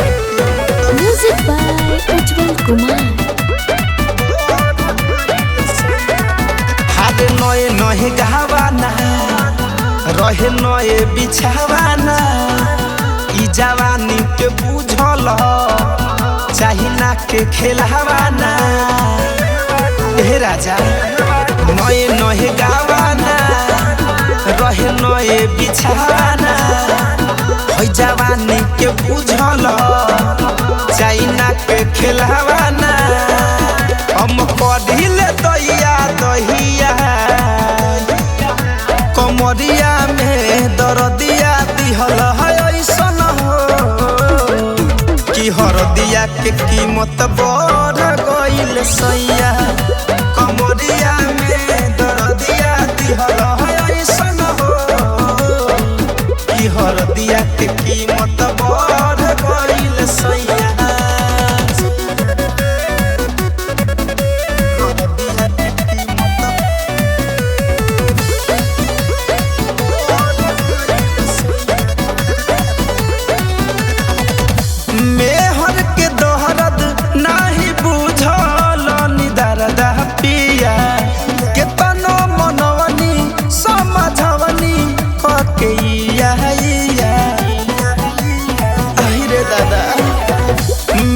Music by Ujjwal Kumar. हारे नए नए गहवाना रहे नए बिछावाना ई जवानी के बुझल चाही ना के खेलवाना हे राजा नए नए गहवाना रहे नए बिछावाना ई जवानी के बुझल चाही ना के खेलवाना हम पढ़िले दहिया दहिया कमरिया में दरदिया दिहल है ऐसन हो कि हरदिया के कीमत बढ़ गइल सैया कमरिया में दरदिया दिहल है ऐसन हो कि हरदिया के कीमत बढ़ गइल सैया मेहर के दोहरद नाही बुझल निदरदा पिया केतनो मनवनी समझवनी कके इया अहिरे दादा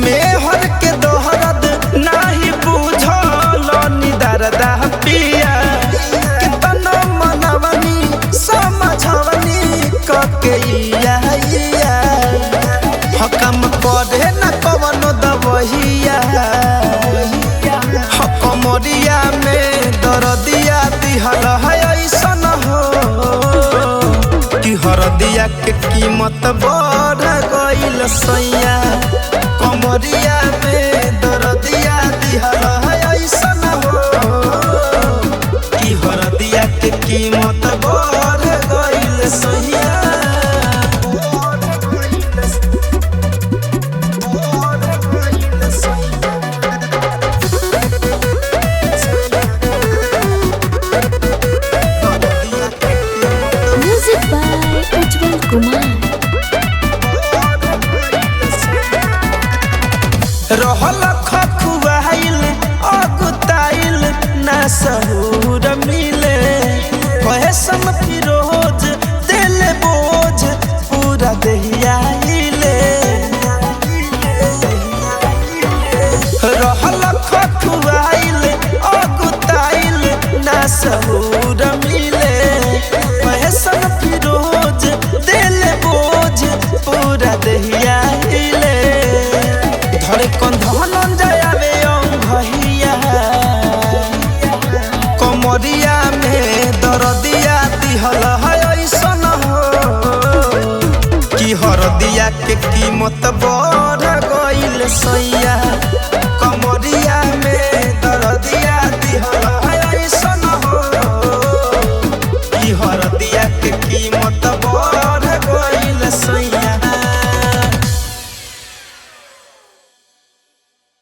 मेहर के दोहरद नाही बुझल निदरदा पिया केतनो मनवनी समझवनी कके इया हकम पढ़े न कवनो दबहिया कमरिया में दरदिया दिहल है ऐसन हो कि हरदिया के कीमत बढ़ गइल सैया कमरिया में दरदिया दिहल है ऐसन हो कि हरदिया के कीमत बढ़ गइल सैया Music by Ujjwal Kumar. रहल खखुआइल अगुताइल ना सहूर मिले कहे सम फिरोज दिल बोझ पूरा दहियाइले रहल खखुआइल अगुताइल ना सहूर मिले कहे सम फिरोज दिल बोझ पूरा दहियाइले धरे कंधन जायावे भैया कमरिया में दरदिया दिहल है ऐसन हो कि हरदिया के कीमत बढ़ गइल सैया